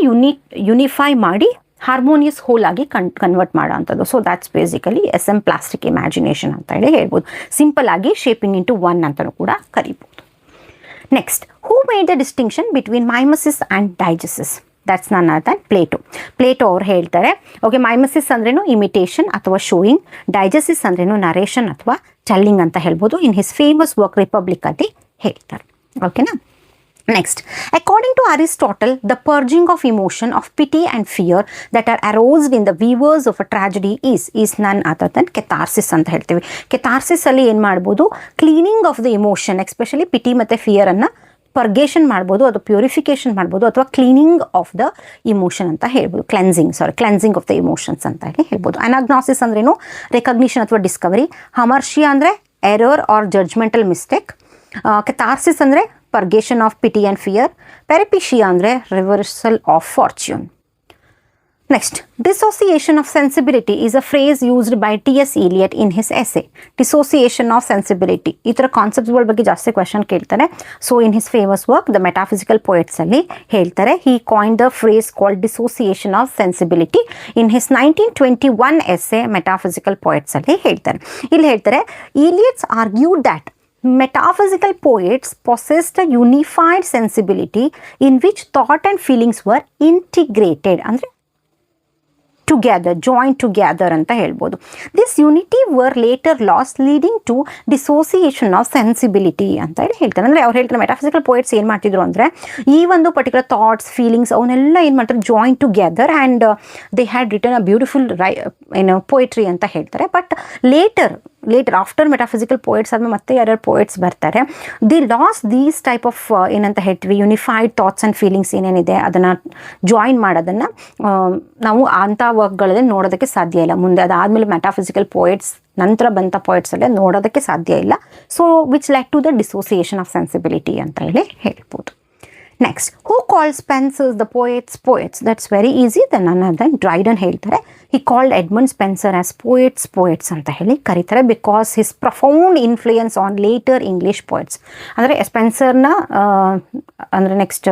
ಯುನಿಫೈ ಮಾಡಿ ಹಾರ್ಮೋನಿಯಸ್ ಹೋಲ್ ಆಗಿ ಕನ್ವರ್ಟ್ ಮಾಡೋ ಅಂಥದ್ದು. ಸೊ ದ್ಯಾಟ್ಸ್ ಬೇಸಿಕಲಿ ಅಸೆಂಪ್ಲಾಸ್ಟಿಕ್ ಇಮ್ಯಾಜಿನೇಷನ್ ಅಂತ ಹೇಳ್ಬೋದು. ಸಿಂಪಲ್ ಆಗಿ ಶೇಪಿಂಗ್ ಇಂಟು ಒನ್ ಅಂತಲೂ ಕೂಡ ಕರಿಬೋದು. Next, who made the distinction between mimesis and diegesis? That's none other than Plato. Plato ಅವ್ರು ಹೇಳ್ತಾರೆ, ಓಕೆ, ಮೈಮಸಿಸ್ ಅಂದ್ರೇನು ಇಮಿಟೇಷನ್ ಅಥವಾ ಶೋಯಿಂಗ್, ಡೈಜೆಸಿಸ್ ಅಂದ್ರೇನು ನರೇಷನ್ ಅಥವಾ ಟೆಲ್ಲಿಂಗ್ ಅಂತ ಹೇಳ್ಬೋದು. ಇನ್ ಹಿಸ್ ಫೇಮಸ್ ವರ್ಕ್ ರಿಪಬ್ಲಿಕ್ ಅಲ್ಲಿ ಹೇಳ್ತಾರೆ. ಓಕೆನಾ. Next, according to Aristotle, the purging of emotion of pity and fear that are aroused in the weavers of a tragedy is none other than catharsis ಅಂತ ಹೇಳ್ತೀವಿ. Catharsis ಅಲ್ಲಿ ಏನು ಮಾಡ್ಬೋದು, cleaning of the emotion, especially pity ಮತ್ತು ಫಿಯರನ್ನು ಪರ್ಗೇಷನ್ ಮಾಡ್ಬೋದು, ಅದು purification ಮಾಡ್ಬೋದು, ಅಥವಾ ಕ್ಲೀನಿಂಗ್ ಆಫ್ ದ ಇಮೋಷನ್ ಅಂತ ಹೇಳ್ಬೋದು. ಕ್ಲೆನ್ಸಿಂಗ್ ಆಫ್ ದ ಇಮೋಷನ್ಸ್ ಅಂತ ಹೇಳ್ಬೋದು. ಅನಾಗ್ನಾಸಿಸ್ ಅಂದ್ರೇನು, ರೆಕಗ್ನಿಷನ್ ಅಥವಾ ಡಿಸ್ಕವರಿ. ಹಮರ್ಷಿಯಾ ಅಂದರೆ error or judgemental mistake. Catharsis ಅಂದರೆ purgation of pity and fear. Peripecia ಅಂದರೆ reversal of fortune. Next, dissociation of sensibility is a phrase used by T.S. Eliot in his essay. Dissociation of sensibility. ಈ ಥರ ಕಾನ್ಸೆಪ್ಟ್ಸ್ಗಳ ಬಗ್ಗೆ ಜಾಸ್ತಿ question ಕೇಳ್ತಾರೆ. So in his famous work the metaphysical poets ಅಲ್ಲಿ ಹೇಳ್ತಾರೆ, he coined the phrase called dissociation of sensibility in his 1921 essay metaphysical poets ಅಲ್ಲಿ ಹೇಳ್ತಾರೆ. ಇಲ್ಲಿ ಹೇಳ್ತಾರೆ, Eliot's argued that metaphysical poets possessed a unified sensibility in which thought and feelings were integrated, ಅಂದರೆ joined together ಅಂತ ಹೇಳ್ಬೋದು. This unity were later lost, leading to dissociation of sensibility ಅಂತ ಹೇಳ್ತಾರೆ. ಅಂದರೆ ಅವ್ರು ಹೇಳ್ತಾರೆ ಮೆಟಾಫಿಸಿಕಲ್ ಪೋಯಟ್ಸ್ ಏನು ಮಾಡ್ತಿದ್ರು ಅಂದರೆ, ಈ ಒಂದು ಪರ್ಟಿಕ್ಯುಲರ್ ಥಾಟ್ಸ್, ಫೀಲಿಂಗ್ಸ್ ಅವನ್ನೆಲ್ಲ ಏನು ಮಾಡ್ತಾರೆ, join together and they had written a beautiful poetry ಅಂತ ಹೇಳ್ತಾರೆ. But later after metaphysical poets ಆದಮೇಲೆ ಮತ್ತೆ ಯಾರ್ಯಾರು ಪೋಯಟ್ಸ್ ಬರ್ತಾರೆ, the loss these type of ಏನಂತ ಹೇಳ್ತೀವಿ, ಯುನಿಫೈಡ್ ಥಾಟ್ಸ್ ಆ್ಯಂಡ್ ಫೀಲಿಂಗ್ಸ್ ಏನೇನಿದೆ ಅದನ್ನು ಜಾಯಿನ್ ಮಾಡೋದನ್ನು ನಾವು ಅಂಥ ವರ್ಕ್ಗಳಲ್ಲಿ ನೋಡೋದಕ್ಕೆ ಸಾಧ್ಯ ಇಲ್ಲ. ಮುಂದೆ ಅದಾದಮೇಲೆ ಮೆಟಾಫಿಸಿಕಲ್ ಪೋಯಟ್ಸ್ ನಂತರ ಬಂತ ಪೋಯಟ್ಸಲ್ಲೇ ನೋಡೋದಕ್ಕೆ ಸಾಧ್ಯ ಇಲ್ಲ. So which led to the dissociation of sensibility ಅಂತ ಹೇಳ್ಬೋದು. Next, who called Spenser's the poets? That's very easy. None other Dryden ಹೇಳ್ತಾರೆ, he called Edmund Spenser as poets ಅಂತ ಕರೀತಾರೆ, because his profound influence on later English poets. ಅಂದರೆ ಸ್ಪೆನ್ಸರ್ನ ಅಂದರೆ next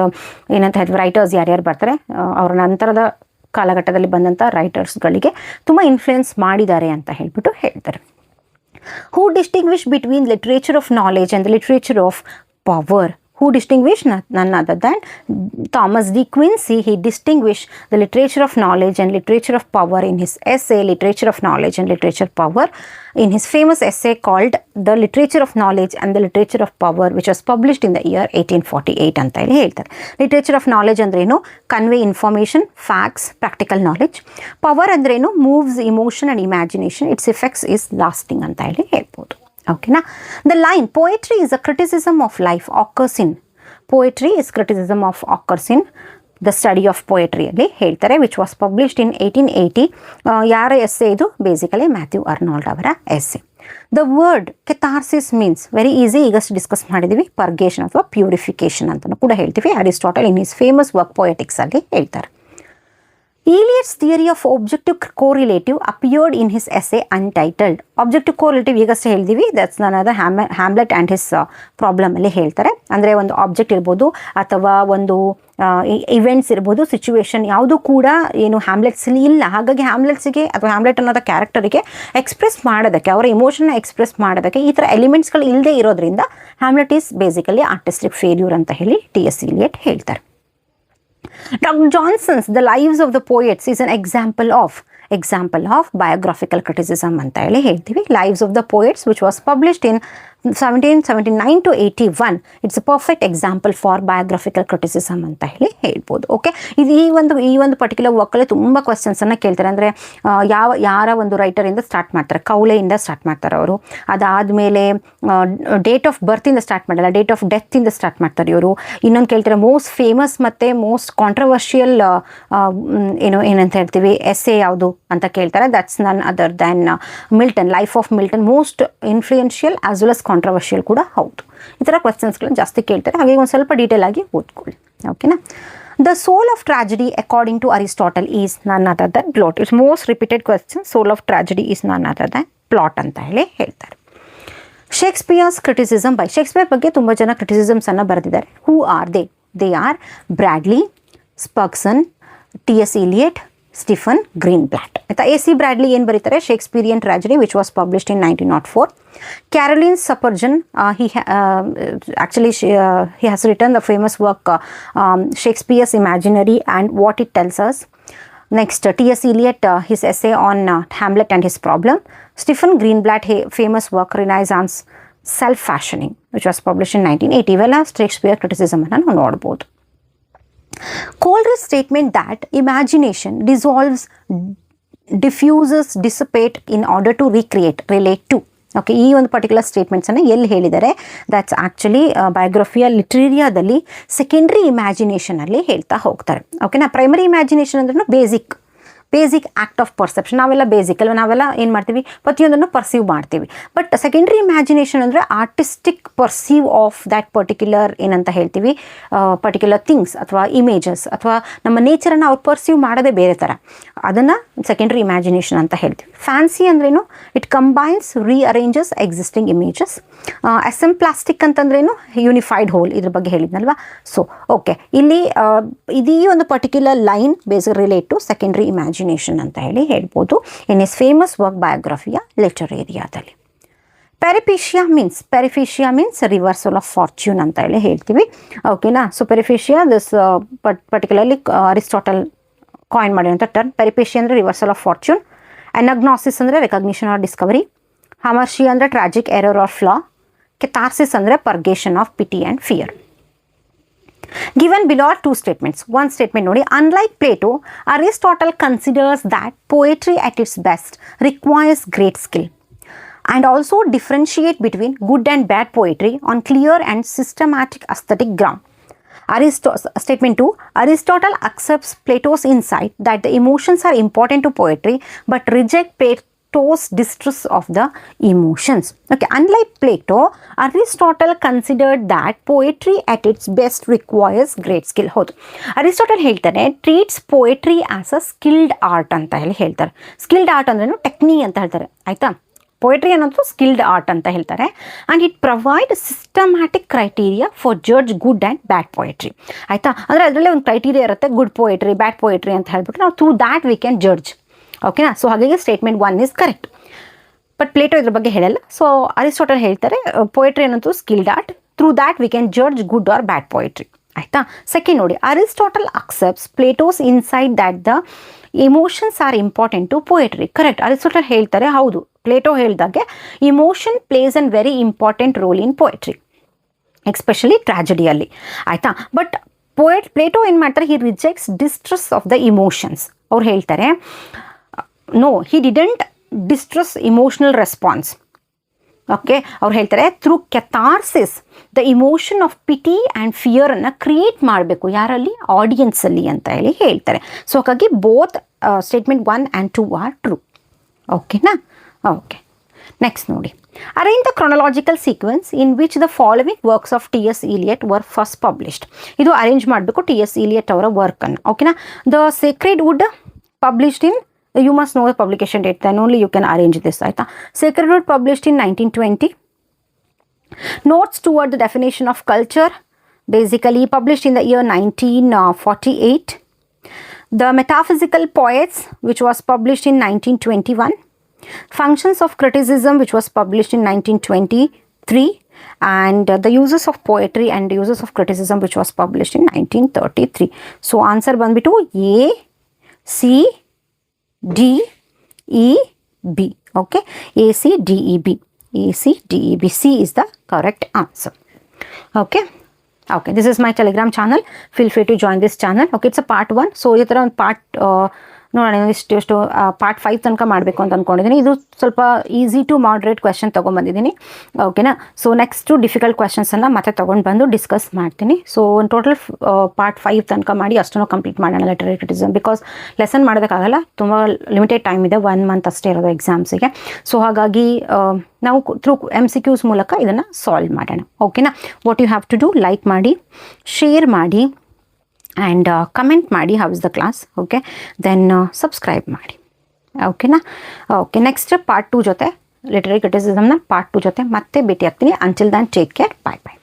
ಏನಂತ ಹೇಳ್ತೀವಿ, ರೈಟರ್ಸ್ ಯಾರ್ಯಾರು ಬರ್ತಾರೆ ಅವರ ನಂತರದ ಕಾಲಘಟ್ಟದಲ್ಲಿ ಬಂದಂಥ ರೈಟರ್ಸ್ಗಳಿಗೆ ತುಂಬ ಇನ್ಫ್ಲೂಯೆನ್ಸ್ ಮಾಡಿದ್ದಾರೆ ಅಂತ ಹೇಳ್ತಾರೆ. Who distinguish between literature of knowledge and the literature of power? Who distinguished? None other than Thomas De Quincey. He distinguished the literature of knowledge and literature of power in his essay, Literature of Knowledge and Literature Power, in his famous essay called The Literature of Knowledge and the Literature of Power, which was published in the year 1848 ಅಂತ ಹೇಳ್ತಾರೆ. Literature of knowledge ಅಂದ್ರೇನು, convey information, facts, practical knowledge. Power ಅಂದ್ರೇನು, moves emotion and imagination, it's effects is lasting ಅಂತ ಹೇಳ್ಬೋದು. ಓಕೆನಾ. The line poetry is a criticism of life occurs in, poetry is criticism of occurs in the study of poetry ಅಲ್ಲಿ ಹೇಳ್ತಾರೆ, which was published ಇನ್ 1880. ಯಾರ essay ಇದು? Basically Matthew Arnold ಅವರ essay. The word catharsis means very easy, ಈಗಷ್ಟು discuss ಮಾಡಿದ್ದೀವಿ, purgation ಅಥವಾ purification ಅಂತಲೂ ಕೂಡ ಹೇಳ್ತೀವಿ. Aristotle in his famous work Poetics ಅಲ್ಲಿ ಹೇಳ್ತಾರೆ. Eliot's theory of objective correlative appeared in his essay Untitled. Objective correlative ಈಗಷ್ಟೇ ಹೇಳಿದೀವಿ, that's none other Hamlet and his problem ಅಲ್ಲಿ ಹೇಳ್ತಾರೆ. ಅಂದರೆ ಒಂದು ಆಬ್ಜೆಕ್ಟ್ ಇರ್ಬೋದು ಅಥವಾ ಒಂದು ಇವೆಂಟ್ಸ್ ಇರ್ಬೋದು, ಸಿಚುವೇಶನ್ ಯಾವುದು ಕೂಡ ಏನು ಹ್ಯಾಮ್ಲೆಟ್ಸಲ್ಲಿ ಇಲ್ಲ. ಹಾಗಾಗಿ ಹ್ಯಾಮ್ಲೆಟ್ಸಿಗೆ ಅಥವಾ ಹ್ಯಾಮ್ಲೆಟ್ ಅನ್ನೋದ ಕ್ಯಾರೆಕ್ಟರಿಗೆ ಎಕ್ಸ್ಪ್ರೆಸ್ ಮಾಡೋದಕ್ಕೆ, ಅವರ ಇಮೋಷನ್ನ ಎಕ್ಸ್ಪ್ರೆಸ್ ಮಾಡೋದಕ್ಕೆ ಈ ಥರ ಎಲಿಮೆಂಟ್ಸ್ಗಳು ಇಲ್ಲದೆ ಇರೋದ್ರಿಂದ Hamlet is basically artistic failure ಅಂತ ಹೇಳಿ T.S. Eliot ಹೇಳ್ತಾರೆ. Dr. Johnson's The Lives of the Poets is an example of biographical criticism ಅಂತ ಹೇಳಿ ಹೇಳ್ತೀವಿ. Lives of the Poets, which was published in 1779 to 81. It's a perfect example for biographical criticism ಅಂತ ಹೇಳಿ ಹೇಳ್ಬೋದು. Okay, ಇದು ಈ ಒಂದು ಪರ್ಟಿಕ್ಯುಲರ್ ವರ್ಕಲ್ಲಿ ತುಂಬ ಕ್ವಶನ್ಸನ್ನು ಕೇಳ್ತಾರೆ. ಅಂದರೆ ಯಾರ ಒಂದು ರೈಟರಿಂದ ಸ್ಟಾರ್ಟ್ ಮಾಡ್ತಾರೆ, ಕೌಲೆಯಿಂದ ಸ್ಟಾರ್ಟ್ ಮಾಡ್ತಾರೆ ಅವರು. ಅದಾದಮೇಲೆ ಡೇಟ್ ಆಫ್ ಬರ್ತಿಂದ ಸ್ಟಾರ್ಟ್ ಮಾಡಲ್ಲ, ಡೇಟ್ ಆಫ್ ಡೆತ್ತಿಂದ ಸ್ಟಾರ್ಟ್ ಮಾಡ್ತಾರೆ ಇವರು. ಇನ್ನೊಂದು ಕೇಳ್ತಾರೆ ಮೋಸ್ಟ್ ಫೇಮಸ್ ಮತ್ತು ಮೋಸ್ಟ್ ಕಾಂಟ್ರವರ್ಷಿಯಲ್ ಏನಂತ ಹೇಳ್ತೀವಿ ಎಸ್ಸೆ ಯಾವುದು ಅಂತ ಕೇಳ್ತಾರೆ. That's none other than Milton, life of Milton. Most influential as well as controversial ಕೂಡ ಹೌದು. ಈ ಥರ ಕ್ವಶನ್ಸ್ಗಳನ್ನ ಜಾಸ್ತಿ ಕೇಳ್ತಾರೆ, ಹಾಗೆ ಒಂದು ಸ್ವಲ್ಪ ಡೀಟೇಲ್ ಆಗಿ ಓದ್ಕೊಳ್ಳಿ. ಓಕೆನಾ. The soul of tragedy according to Aristotle is none other than plot. It's most repeated question. Soul of tragedy is none other than plot ಅಂತ ಹೇಳಿ ಹೇಳ್ತಾರೆ. ಶೇಕ್ಸ್ಪಿಯರ್ಸ್ ಕ್ರಿಟಿಸಿಸಮ್ ಬೈ ಶೇಕ್ಸ್ಪಿಯರ್ ಬಗ್ಗೆ ತುಂಬ ಜನ ಕ್ರಿಟಿಸಿಸಮ್ಸನ್ನು ಬರೆದಿದ್ದಾರೆ. Who are they? They are Bradley, Spurgeon, T.S. Eliot, Stephen Greenblatt. ಆಯಿತಾ. A.C. Bradley ಏನು ಬರೀತಾರೆ, Shakespearean tragedy which was published in 1904. Caroline Spurgeon, he has written the famous work Shakespeare's Imaginary and What It Tells Us. Next, T.S. Eliot, his essay on Hamlet and his problem. Stephen Greenblatt, famous work Renaissance Self-Fashioning, which was published in 1980. ಇವೆಲ್ಲ Shakespeare criticism ಅನ್ನು ನಾವು ನೋಡ್ಬೋದು. Coleridge's statement that imagination dissolves, diffuses, dissipate in order to recreate, relate to. Okay, ಈ ಒಂದು particular ಸ್ಟೇಟ್ಮೆಂಟ್ಸನ್ನು ಎಲ್ಲಿ ಹೇಳಿದ್ದಾರೆ? That's actually ಬಯೋಗ್ರಫಿಯ ಲಿಟ್ರೇರಿಯಾದಲ್ಲಿ secondary ಇಮ್ಯಾಜಿನೇಷನಲ್ಲಿ ಹೇಳ್ತಾ ಹೋಗ್ತಾರೆ. ಓಕೆನಾ. ಪ್ರೈಮರಿ ಇಮ್ಯಾಜಿನೇಷನ್ ಅಂದ್ರೂ ಬೇಸಿಕ್ ಆ್ಯಕ್ಟ್ ಆಫ್ ಪರ್ಸೆಪ್ಷನ್. ನಾವೆಲ್ಲ ಬೇಸಿಕ್ ಅಲ್ವ, ನಾವೆಲ್ಲ ಏನು ಮಾಡ್ತೀವಿ, ಪ್ರತಿಯೊಂದನ್ನು ಪರ್ಸೀವ್ ಮಾಡ್ತೀವಿ. ಬಟ್ ಸೆಕೆಂಡ್ರಿ ಇಮ್ಯಾಜಿನೇಷನ್ ಅಂದರೆ artistic perceive of that particular ಏನಂತ ಹೇಳ್ತೀವಿ, ಪರ್ಟಿಕ್ಯುಲರ್ ಥಿಂಗ್ಸ್ ಅಥವಾ ಇಮೇಜಸ್ ಅಥವಾ ನಮ್ಮ ನೇಚರನ್ನು ಅವ್ರು ಪರ್ಸೀವ್ ಮಾಡೋದೇ ಬೇರೆ ಥರ, ಅದನ್ನು ಸೆಕೆಂಡ್ರಿ ಇಮ್ಯಾಜಿನೇಷನ್ ಅಂತ ಹೇಳ್ತೀವಿ. ಫ್ಯಾನ್ಸಿ ಅಂದ್ರೇನು? It combines, rearranges existing images. Esemplastic ಅಂತಂದ್ರೇನು? ಯೂನಿಫೈಡ್ ಹೋಲ್, ಇದ್ರ ಬಗ್ಗೆ ಹೇಳಿದ್ನಲ್ವಾ. ಸೊ ಓಕೆ, ಇಲ್ಲಿ ಇದೀ ಒಂದು particular line basic relate to secondary imagination ಅಂತ ಹೇಳಿ ಹೇಳ್ಬೋದು. In his famous work Biographia ಲಿಟರೇರಿಯಾದಲ್ಲಿ. Peripeteia means reversal of fortune ಅಂತ ಹೇಳಿ ಹೇಳ್ತೀವಿ. ಓಕೆನಾ. So peripeteia this particularly Aristotle coin ಮಾಡಿರೋಂಥ ಟರ್ಮ್. ಪೆರಿಫಿಷಿಯಾ ಅಂದರೆ ರಿವರ್ಸಲ್ ಆಫ್ ಫಾರ್ಚ್ಯೂನ್. ಅನಗ್ನಾಸಿಸ್ ಅಂದರೆ ರೆಕಗ್ನಿಷನ್ ಆರ್ ಡಿಸ್ಕವರಿ. ಹಮರ್ಷಿಯಾ ಅಂದರೆ tragic error or flaw. Catharsis ಅಂದರೆ purgation of pity and fear. Given below are two statements. One statement nodi, unlike Plato, Aristotle considers that poetry at its best requires great skill and also differentiate between good and bad poetry on clear and systematic aesthetic ground. Statement 2, Aristotle accepts Plato's insight that the emotions are important to poetry but reject Plato's distress of the emotions. Okay, unlike Plato, Aristotle considered that poetry at its best requires great skill. ಹೌದು, Aristotle ಹೇಳ್ತಾನೆ treats poetry as a skilled art ಅಂತ ಹೇಳಿ ಹೇಳ್ತಾರೆ. Skilled art ಅಂದ್ರೇನು? ಟೆಕ್ನಿ ಅಂತ ಹೇಳ್ತಾರೆ. ಆಯಿತಾ. Poetry ಅನ್ನೋದು ಸ್ಕಿಲ್ಡ್ ಆರ್ಟ್ ಅಂತ ಹೇಳ್ತಾರೆ. And it provide systematic criteria for judge good and bad poetry. ಆಯಿತಾ. ಅಂದರೆ ಅದರಲ್ಲೇ ಒಂದು ಕ್ರೈಟೀರಿಯಾ ಇರುತ್ತೆ, ಗುಡ್ ಪೋಯಟ್ರಿ, ಬ್ಯಾಡ್ ಪೋಯಟ್ರಿ ಅಂತ ಹೇಳ್ಬಿಟ್ಟು ನಾವು through that we can judge. ಓಕೆನಾ. ಸೊ ಹಾಗಾಗಿ statement 1 is correct. But Plato ಇದ್ರ ಬಗ್ಗೆ ಹೇಳಲ್ಲ. ಸೊ ಅರಿಸ್ಟಾಟಲ್ ಹೇಳ್ತಾರೆ ಪೋಯಟ್ರಿ ಅನ್ನೋದು skilled art, through that we can judge good or bad poetry. ಆಯಿತಾ. ಸೆಕೆಂಡ್ ನೋಡಿ, Aristotle accepts Plato's insight that the emotions are important to poetry. Correct, Aristotle ಹೇಳ್ತಾರೆ ಹೌದು, Plato ಹೇಳಿದಾಗೆ emotion plays an very important role in poetry, especially ಟ್ರಾಜಿಡಿಯಲ್ಲಿ. ಆಯಿತಾ. But Plato ಏನು ಮಾಡ್ತಾರೆ, he rejects distress of the emotions. ಅವ್ರು ಹೇಳ್ತಾರೆ no, he didn't distress emotional response. Okay, ಅವ್ರು ಹೇಳ್ತಾರೆ through catharsis the emotion of pity and ಫಿಯರನ್ನು create ಮಾಡಬೇಕು. ಯಾರಲ್ಲಿ? ಆಡಿಯನ್ಸಲ್ಲಿ ಅಂತ ಹೇಳಿ ಹೇಳ್ತಾರೆ. ಸೊ ಹಾಗಾಗಿ both statement 1 and 2 are true. ಓಕೆನಾ. ಓಕೆ, ನೆಕ್ಸ್ಟ್ ನೋಡಿ, arrange the chronological sequence in which the following works of T S Eliot were first published. ಇದು ಅರೇಂಜ್ ಮಾಡಬೇಕು ಟಿ ಎಸ್ ಇಲಿಯಟ್ ಅವರ ವರ್ಕನ್ನು. ಓಕೆನಾ. The sacred wood published in, you must know the publication date, then only you can arrange this. Aita. Sacred Wood published in 1920. Notes toward the definition of culture, basically published in the year 1948. The Metaphysical Poets, which was published in 1921. Functions of Criticism, which was published in 1923. And the Uses of Poetry and the Uses of Criticism, which was published in 1933. So answer banbitu A, C, D, E, B. Okay. A, C, D, E, B. A, C, D, E, B. C is the correct answer. Okay. Okay. This is my Telegram channel. Feel free to join this channel. Okay. It's a part 1. So, ಈ ಥರ ಒಂದು part ನೋಡೋಣ, ಇಷ್ಟು part 5 ತನಕ ಮಾಡಬೇಕು ಅಂತ ಅಂದ್ಕೊಂಡಿದ್ದೀನಿ. ಇದು ಸ್ವಲ್ಪ ಈಸಿ ಟು ಮಾಡ್ರೇಟ್ ಕ್ವೆಶನ್ ತೊಗೊಂಡ್ಬಂದಿದ್ದೀನಿ. ಓಕೆನಾ. ಸೊ ನೆಕ್ಸ್ಟು ಡಿಫಿಕಲ್ಟ್ ಕ್ವೆಶನ್ಸನ್ನು ಮತ್ತೆ ತೊಗೊಂಡು ಬಂದು ಡಿಸ್ಕಸ್ ಮಾಡ್ತೀನಿ. ಸೊ ಒಂದು ಟೋಟಲ್ ಪಾರ್ಟ್ 5 ತನಕ ಮಾಡಿ ಅಷ್ಟನ್ನು ಕಂಪ್ಲೀಟ್ ಮಾಡೋಣ ಲಿಟರರಿ ಕ್ರಿಟಿಸಿಸಮ್. ಬಿಕಾಸ್ ಲೆಸನ್ ಮಾಡೋದಕ್ಕಾಗಲ್ಲ, ತುಂಬ ಲಿಮಿಟೆಡ್ ಟೈಮ್ ಇದೆ, 1 ಮಂತ್ ಅಷ್ಟೇ ಇರೋದು ಎಕ್ಸಾಮ್ಸಿಗೆ. ಸೊ ಹಾಗಾಗಿ ನಾವು ಥ್ರೂ MCQs ಮೂಲಕ ಇದನ್ನು ಸಾಲ್ವ್ ಮಾಡೋಣ. ಓಕೆನಾ. What you have to do, like ಮಾಡಿ, ಶೇರ್ ಮಾಡಿ, and comment ಮಾಡಿ how is the class. Okay, then subscribe ಮಾಡಿ. ಓಕೆನಾ. ಓಕೆ, ನೆಕ್ಸ್ಟ್ ಪಾರ್ಟ್ 2 ಜೊತೆ ಲಿಟರರಿ ಕ್ರಿಟಿಸಿಸಮ್ನ ಪಾರ್ಟ್ 2 ಜೊತೆ ಮತ್ತೆ ಭೇಟಿ ಆಗ್ತೀನಿ. ಅಂಟಿಲ್ ದನ್ ಟೇಕ್ ಕೇರ್, ಬಾಯ್ ಬಾಯ್.